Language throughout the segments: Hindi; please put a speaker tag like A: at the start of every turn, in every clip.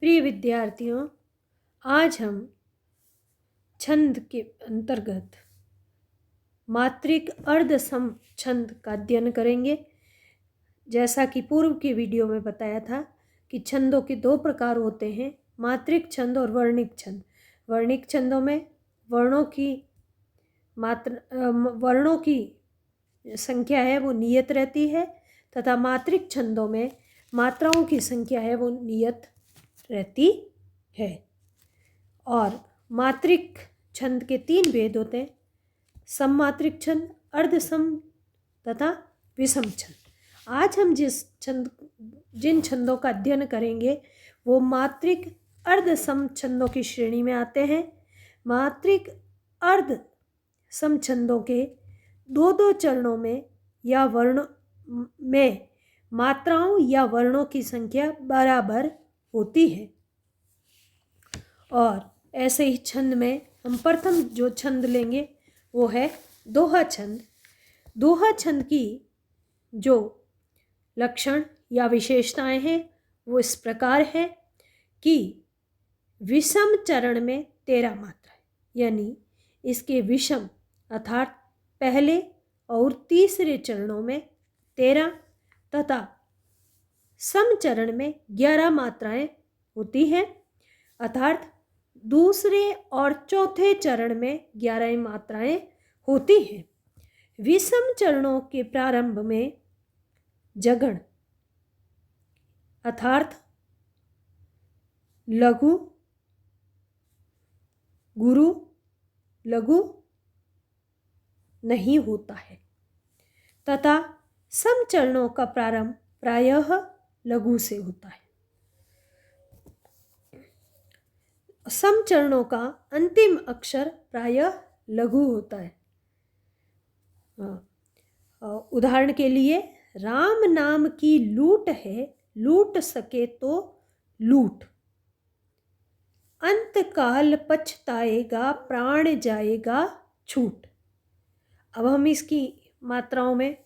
A: प्रिय विद्यार्थियों, आज हम छंद के अंतर्गत मात्रिक अर्धसम छंद का अध्ययन करेंगे। जैसा कि पूर्व के वीडियो में बताया था कि छंदों के दो प्रकार होते हैं, मात्रिक छंद और वर्णिक छंद। वर्णिक छंदों में वर्णों की संख्या है वो नियत रहती है तथा मात्रिक छंदों में मात्राओं की संख्या है वो नियत रहती है। और मात्रिक छंद के 3 भेद होते हैं, सममात्रिक छंद, अर्धसम तथा विषम छंद। आज हम जिन छंदों का अध्ययन करेंगे वो मात्रिक अर्धसम छंदों की श्रेणी में आते हैं। मात्रिक अर्ध सम छंदों के दो चरणों में या वर्णों में मात्राओं या वर्णों की संख्या बराबर होती है। और ऐसे ही छंद में हम प्रथम जो छंद लेंगे वो है दोहा छंद। दोहा छंद की जो लक्षण या विशेषताएं हैं वो इस प्रकार है कि विषम चरण में 13 मात्रा है, यानी इसके विषम अर्थात पहले और तीसरे चरणों में 13 तथा सम चरण में 11 मात्राएं होती हैं, अर्थात दूसरे और चौथे चरण में 11 मात्राएं होती हैं। विषम चरणों के प्रारंभ में जगण अर्थात लघु, गुरु, लघु नहीं होता है तथा सम चरणों का प्रारंभ प्रायः लघु से होता है। सम चरणों का अंतिम अक्षर प्रायः लघु होता है। उदाहरण के लिए, राम नाम की लूट है, लूट सके तो लूट, अंतकाल पछताएगा, प्राण जाएगा छूट। अब हम इसकी मात्राओं में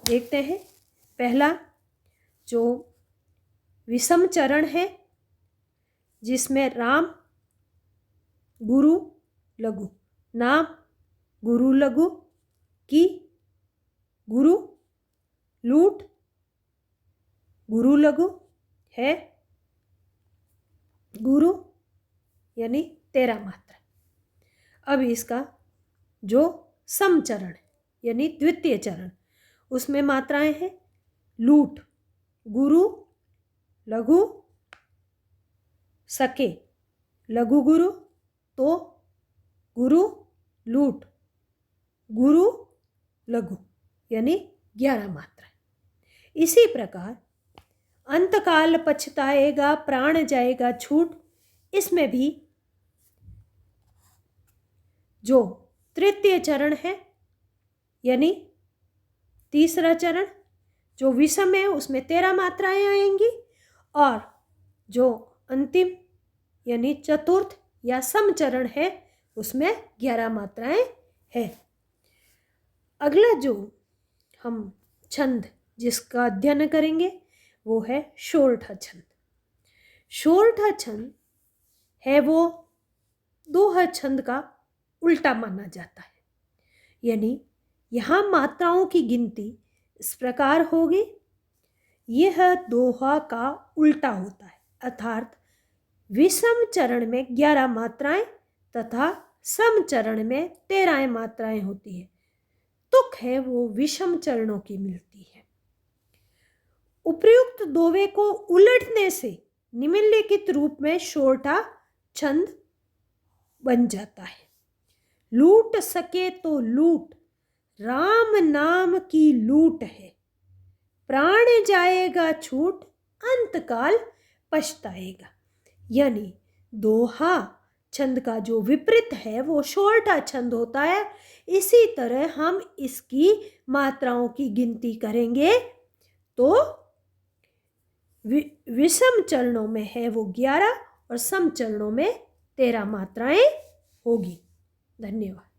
A: देखते हैं। पहला जो विषम चरण है जिसमें राम, गुरु, लघु, नाम, गुरु, लघु, की, गुरु, लूट, गुरु, लघु, है, गुरु, यानी 13 मात्रा। अब इसका जो सम चरण है यानी द्वितीय चरण, उसमें मात्राएं हैं लूट, गुरु, लघु, सके, लघु गुरु, तो, गुरु, लूट, गुरु, लघु, यानी 11 मात्राएं। इसी प्रकार अंतकाल पछताएगा, प्राण जाएगा छूट, इसमें भी जो तृतीय चरण है यानी तीसरा चरण जो विषम है उसमें 13 मात्राएं आएंगी, और जो अंतिम यानी चतुर्थ या सम चरण है उसमें 11 मात्राएं हैं। अगला जो हम छंद जिसका अध्ययन करेंगे वो है शोरठा छंद। शोरठा छंद है वो दोहा छंद का उल्टा माना जाता है, यानी यहाँ मात्राओं की गिनती इस प्रकार होगी। यह दोहा का उल्टा होता है, अर्थात विषम चरण में 11 मात्राएं तथा सम चरण में 13 मात्राएं होती है। तुक है वो विषम चरणों की मिलती है। उपर्युक्त दोवे को उलटने से निम्नलिखित रूप में शोरठा छंद बन जाता है। लूट सके तो लूट, राम नाम की लूट है, प्राण जाएगा छूट, अंतकाल पछताएगा। यानी दोहा छंद का जो विपरीत है वो शोरठा छंद होता है। इसी तरह हम इसकी मात्राओं की गिनती करेंगे तो विषम चरणों में है वो 11 और सम चरणों में 13 मात्राएं होगी। धन्यवाद।